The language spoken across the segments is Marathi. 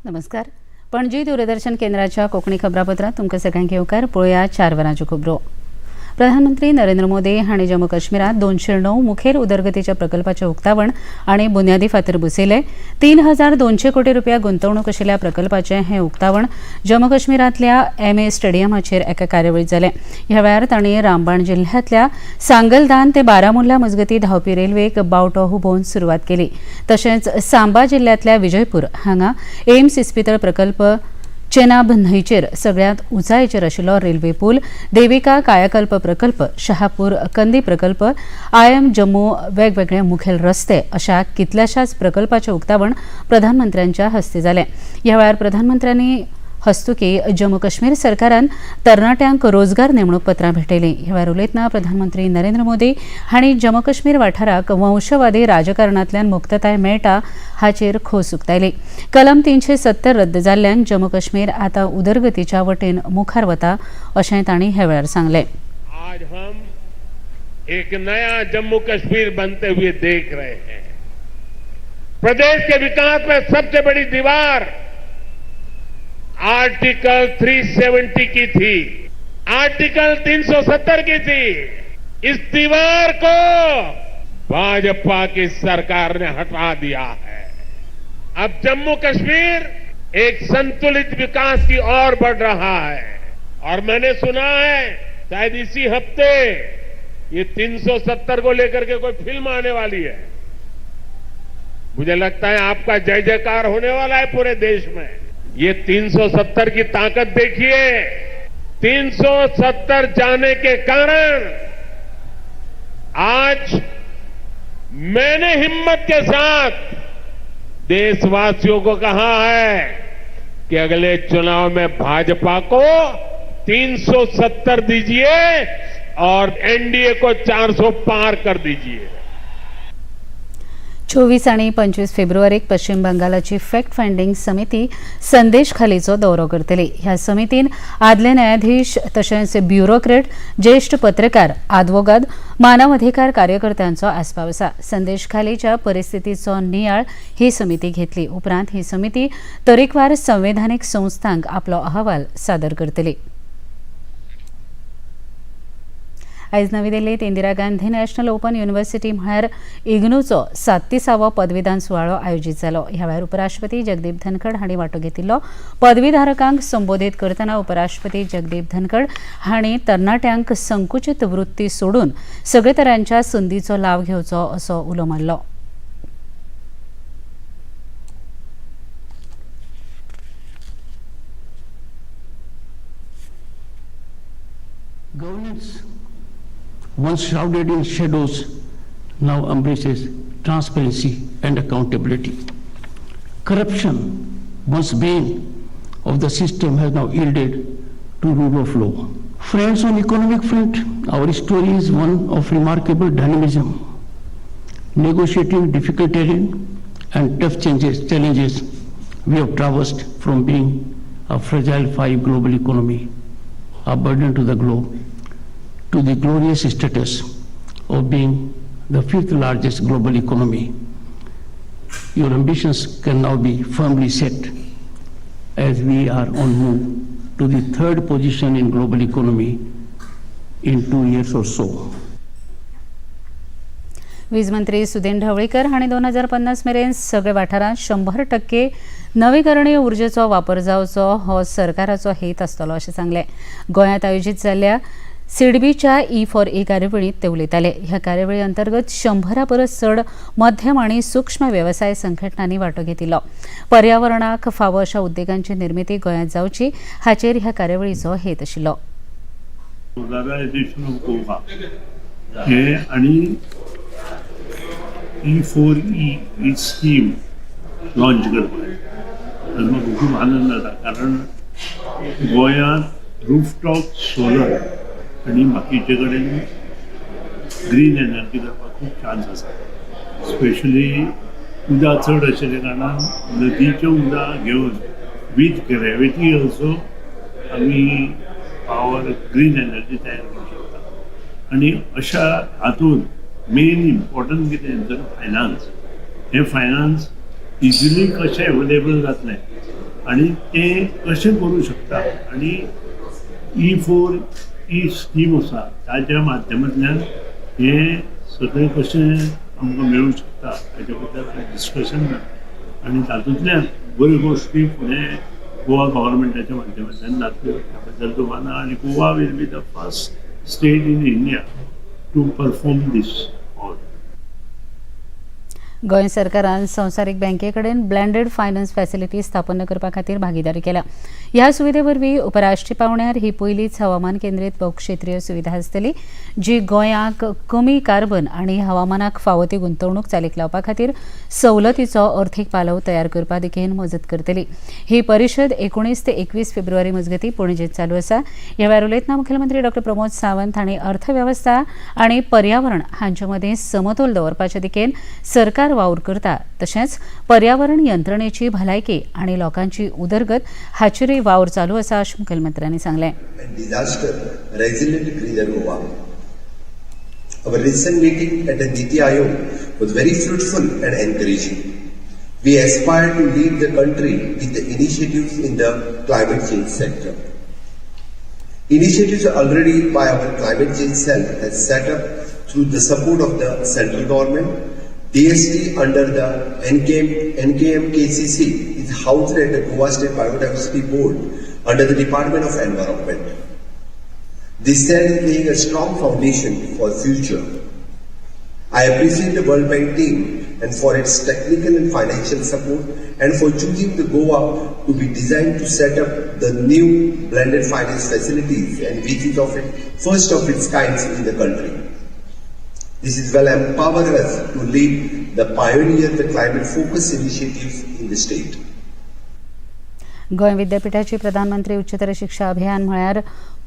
नमस्कार. पणजी दूरदर्शन केंद्राच्या कोकणी खबरापत्रात तुमकां सगळ्यांक येवकार. पळोवया 4 वरांच्यो खबरो. प्रधानमंत्री नरेंद्र मोदी हांणी जम्मू काश्मीरात 209 मुखेल उदरगतीच्या प्रकल्पाचें उक्तावण आनी बुन्यादी फातर बसयले. 3200 कोटी रुपया गुंतवणूक आशिल्ल्या प्रकल्पाचें हें उक्तावण जम्मू काश्मीरांतल्या MA स्टेडियमाचेर एका कार्यावळींत जालें. ह्या वेळार तांणी रामबाण जिल्ह्यांतल्या सांगलदान ते बारामुल्ला मजगती धांवपी रेल्वेक बावटो हुबोवन सुरवात केली. तशेंच सांबा जिल्ह्यांतल्या विजयपूर हांगा एम्स इस्पितळ प्रकल्प, चेनाब न्हंयचेर सगळ्यांत उंचायेचेर आशिल्लो रेल्वे पूल, देविका कायाकल्प प्रकल्प, शहापूर कंदी प्रकल्प, IM जम्मू वेगवेगळे मुखेल रस्ते अशा कितल्याशाच प्रकल्पाचें उक्तावण प्रधानमंत्र्यांच्या हस्ते जालें. ह्या वेळार प्रधानमंत्र्यांनी हस्तुकी जम्मू काश्मीर सरकारान तरणाट्यांक रोजगार नेमणूक पत्रां भेटयलीं. ह्या वेळार उलयतना प्रधानमंत्री नरेंद्र मोदी हांणी जम्मू काश्मीर वाठाराक वंशवादी राजकारणांतल्यान मुक्तताय मेळटा हाचेर खोस उक्तायली. कलम 370 रद्द जाल्ल्यान जम्मू काश्मीर आतां उदरगतीच्या वटेन मुखार वता अशें तांणी ह्या वेळार सांगलें. आज हम एक नया जम्मू कश्मीर बनते हुए देख रहे हैं. प्रदेश के विकास में सबसे बड़ी दीवार आर्टिकल 370 की थी, आर्टिकल 370 की थी. इस दीवार को भाजपा की सरकार ने हटा दिया है. अब जम्मू कश्मीर एक संतुलित विकास की ओर बढ़ रहा है. और मैंने सुना है शायद इसी हफ्ते ये 370 को लेकर के कोई फिल्म आने वाली है. मुझे लगता है आपका जय जयकार होने वाला है पूरे देश में. ये 370 की ताकत देखिए. 370 जाने के कारण आज मैंने हिम्मत के साथ देशवासियों को कहा है कि अगले चुनाव में भाजपा को 370 दीजिए और NDA को 400 पार कर दीजिए. 24 आणि 25 फेब्रुवारीक पश्चिम बंगालाची फॅक्ट फायंडिंग समिती संदेश खालीचो दौरो करतली. ह्या समितीन आदले न्यायाधीश तशेंच ब्युरोक्रेट, ज्येष्ठ पत्रकार, आदवोगाद, मानव अधिकार कार्यकर्त्यांचो आस्पाव आसा. संदेश खालीच्या परिस्थितीचो नियाळ ही समिती घेतली. उपरांत ही समिती तरेकवार संवैधानीक संस्थांक आपलो अहवाल सादर करतली. आयज नवी दिल्लीत Indira Gandhi national open university म्हळ्यार इग्नूचो 37वो पदवीदान सुवाळो आयोजीत जालो. ह्या वेळार उपराष्ट्रपती जगदीप धनखड हांणी वांटो घेतिल्लो. पदवीधारकांक संबोधीत करतना उपराष्ट्रपती जगदीप धनखड हांणी तरणाट्यांक संकुचित वृत्ती सोडून सगळे तरांच्या संदीचो लाव घेवचो असो उलो मारलो. Governance, once shrouded in shadows, now embraces transparency and accountability. Corruption, once bane of the system, has now yielded to rule of law. Friends, on economic front, our story is one of remarkable dynamism. Negotiating difficult terrain and tough challenges, we have traversed from being a fragile 5 global economy, a burden to the globe, to the glorious status of being the 5th largest global economy. Your ambitions can now be firmly set as we are on move to the 3rd position in global economy in 2 years or so. वीज मंत्री सुदीन ढवळीकर हांणी 2050 मेरेन सगळे वाठारांत 100% नवीकरणीय उर्जेचो वापर जावचो हो सरकाराचो हेत आसतलो अशें सांगलें. गोंयांत आयोजीत जाल्ल्या सिडबीच्या E4E कार्यावळींत ते उलयताले. ह्या कार्यावळी अंतर्गत 100 परस चड मध्यम आणि सूक्ष्म वेवसाय संघटनांनी वांटो घेतिल्लो. पर्यावरणाक फावो अशा उद्देगांची निर्मिती गोंयांत जावची हाचेर ह्या कार्यावळीचो हेत आशिल्लो. E4E स्कीम लॉन्च करपाक म्हाका खूब आनंद जाता. कारण गोंयांत रूफटॉप सोलर आनी बाकीचे कडेन ग्रीन एनर्जी करपाक खूब चान्स आसा. स्पेशली उदक चड आशिल्ल्या कारणान नदीचें उदक घेवन वीथ ग्रेविटी ऑल्सो आमी पावर ग्रीन एनर्जी तयार करूं शकता. आनी अशा हातून मेन इम्पॉर्टंट कितें तर फायनान्स. हे फायनान्स इजिली कशें एवेलेबल जातलें आनी तें कशें करूं शकता. आनी E4 ही स्कीम आसा ताच्या माध्यमांतल्यान हें सगळें कशें आमकां मेळूं शकता हाचे बद्दल डिस्कशन जाता आनी तातूंतल्यान बऱ्यो गोश्टी फुडें गोवा गव्हर्मेंटाच्या माध्यमांतल्यान जातल्यो ह्या बद्दल तुमाना. आनी Goa will be the first state in India to perform this all. Goem सरकारान संवसारीक बँके कडेन ब्लेंडेड फायनान्स फॅसिलिटी स्थापन करपा खातीर भागीदारी केल्या. ह्या सुविधे वरवीं उपराष्ट्रीय पावण्यार ही पयलीच हवामान केंद्रीत बहुक्षेत्रीय सुविधा आसतली जी गोंयाक कमी कार्बन आनी हवामानाक फावो ती गुंतवणूक चालीक लावपा खातीर सवलतीचो अर्थीक पालव तयार करपा दिकेन मजत करतली. ही परिशद 19 ते 21 फेब्रुवारी मजगती पणजेंत चालू आसा. ह्या वेळार उलयतना मुखेलमंत्री डॉ प्रमोद सावंत हांणी अर्थवेवस्था आनी पर्यावरण हांचे मदें समतोल दवरपाचे दिकेन सरकार वावर करता. तशेंच पर्यावरण यंत्रणेची भलायकी आनी लोकांची उदरगत हाचेरय वावर चालू आसा अशें मुखेलमंत्र्यांनी सांगलें. Disaster resilient greener Goa. Our recent meeting at the NITI Aayog was very fruitful and encouraging. We aspire to lead the country with the initiatives in the climate change sector. Initiatives already by our climate change cell has set up through the support of the central government. DST under the NKM-KCC is housed at the Goa State Biodiversity Board under the Department of Environment. This cell is laying a strong foundation for future. I appreciate the World Bank team and for its technical and financial support and for choosing the Goa to be designed to set up the new blended finance facilities and which is of it first of its kind in the country. This is well empower us to lead the pioneer the climate focus initiatives in the state. Goa विद्यापीठाची प्रधानमंत्री उच्चतर शिक्षा अभियान म्हळ्यार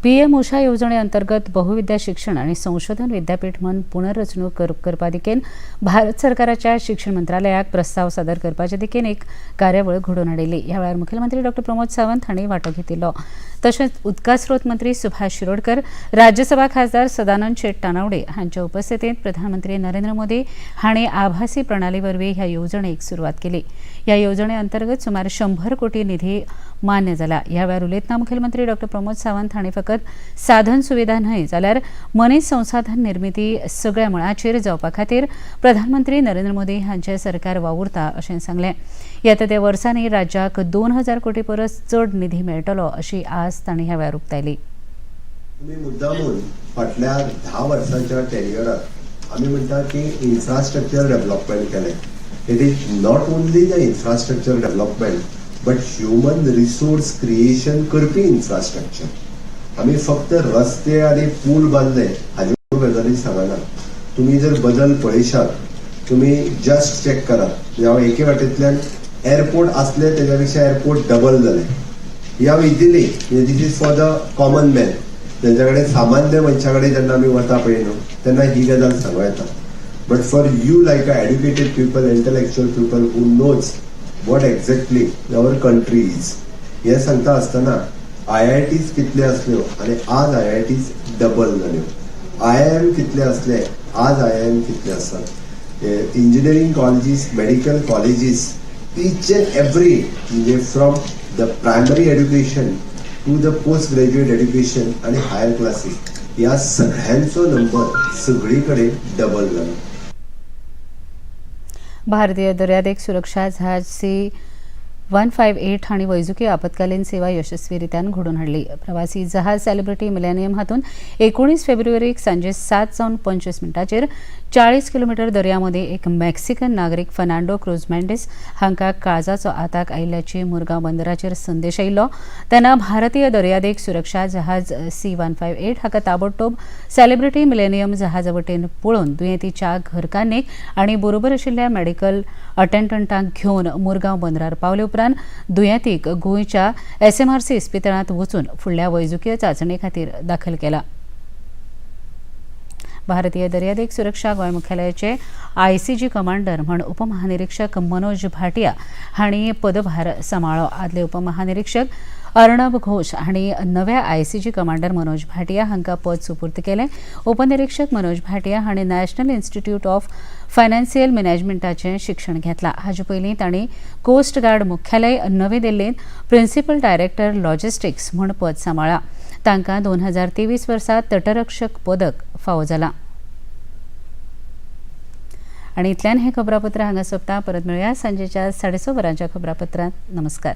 PM उषा येवजणे अंतर्गत बहुविद्या शिक्षण आणि संशोधन विद्यापीठ म्हणून पुनर्रचणूक करपा दिकेन भारत सरकाराच्या शिक्षण मंत्रालयाक प्रस्ताव सादर करपाचे दिकेन एक कार्यावळ घडोवन हाडिल्ली. ह्या वेळार मुखेलमंत्री डॉ प्रमोद सावंत हांणी वांटो घेतिल्लो. तशेंच उदका स्रोत मंत्री सुभाष शिरोडकर, राज्यसभा खासदार सदानंद शेट तानावडे हांच्या उपस्थितीत प्रधानमंत्री नरेंद्र मोदी हांणी आभासी प्रणाली वरवीं ह्या येवजणेक सुरवात केली. ह्या येवजणे अंतर्गत सुमार 100 कोटी निधी मान्य जाला. ह्या वेळार उलयतना मुखेलमंत्री डॉ प्रमोद सावंत हांणी फकत साधन सुविधा न्हय जाल्यार मनीस संसाधन निर्मिती सगळ्या मळाचेर जावपा खातीर प्रधानमंत्री नरेंद्र मोदी हांचे सरकार वावुरता अशें सांगलें. येता त्या वर्सांनी राज्याक 2000 कोटी परस चड निधी मेळटलो अशी आस तांणी ह्या वेळार उक्तायली. तुम्ही मुद्दामून फाटल्या 10 वर्सांच्या टेन्युअरात आम्ही म्हणटा की इन्फ्रास्ट्रक्चर डेव्हलपमेंट केलें. It is not only the infrastructure development but human resource creation Karpi infrastructure. आम्ही फक्त रस्ते आणि पूल बांधले हाज्यो गजाली सांगना. तुम्ही जर बदल पळयशात तुम्ही जस्ट चेक करात. हांव एके वाटेंतल्यान एअरपोर्ट असले त्याच्यापेक्षा एअरपोर्ट डबल जाले. ह्या easily this is for the common man. ज्यांच्याकडे सामान्य मनशाकडे जेन्ना आमी वता पळय न्हू तेन्ना ही गजाल सांगूं येता. But for you like a educated people intellectual people who knows what exactly our country is हे सांगता आसतना IITs कितले असल्यो आणि आज IITs डबल जाल्यो. IIM कितले असले आज IIM कितले आसात. Engineering colleges, medical colleges, each and every म्हणजे from the primary education to the post graduate education आणि हायर क्लासेस या सगळ्यांचो नंबर सगळीकडे डबल जालो. भारतीय दर्यादेग सुरक्षा जहाज C-158 हांणी वैजकी आपत्कालीन सेवा यशस्वीरित्यान घडोवन हाडली. प्रवासी जहाज सेलिब्रिटी मिलेनियम हातून 19 फेब्रुवारीक सांजे 7:25 40 किलोमीटर दर्यामध्ये एक मेक्सिकन नागरीक फर्नांडो क्रूज मेंडिस हांकां काळजाचो आताक आयिल्ल्याची मुरगांव बंदराचेर संदेश आयिल्लो. तेन्ना भारतीय दर्यादेग सुरक्षा जहाज C-158 हाका ताबडतोब सेलिब्रिटी मिलेनियम जहाजा वटेन पळोवन दुयेंतीच्या घरकान्नीक आनी बरोबर आशिल्ल्या मेडिकल अटेंडंटांक घेवन मुरगांव बंदरार पावले. उपरांत दुयेंतीक गोंयच्या SMRC इस्पितळांत वचून फुडल्या वैजकीय चांचणे खातीर दाखल केला. भारतीय दर्यादेग सुरक्षा गोंय मुख्यालयाचे ICG कमांडर म्हण उपमहानिरीक्षक मनोज भाटिया हांणी पदभार सांबाळ्ळो. आदले उपमहानिरीक्षक अर्णब घोष हांणी नव्या ICG कमांडर मनोज भाटिया हांकां पद सुपूर्द केलें. उपनिरीक्षक मनोज भाटिया हांणी नॅशनल इन्स्टिट्यूट ऑफ फायनान्शियल मॅनेजमेंटाचें शिक्षण घेतलां. हाचे पयलीं तांणी कोस्ट गार्ड मुख्यालय नवी दिल्लींत प्रिन्सिपल डायरेक्टर लॉजिस्टिक्स म्हूण पद सांबाळ्ळां. तांकां 2023 वर्सा तटरक्षक पदक फावो जालां. आनी इतल्यान हें खबरापत्र हांगा सोंपता. परत मेळुया सांजेच्या 6:30 वरांच्या खबरापत्रांत. नमस्कार.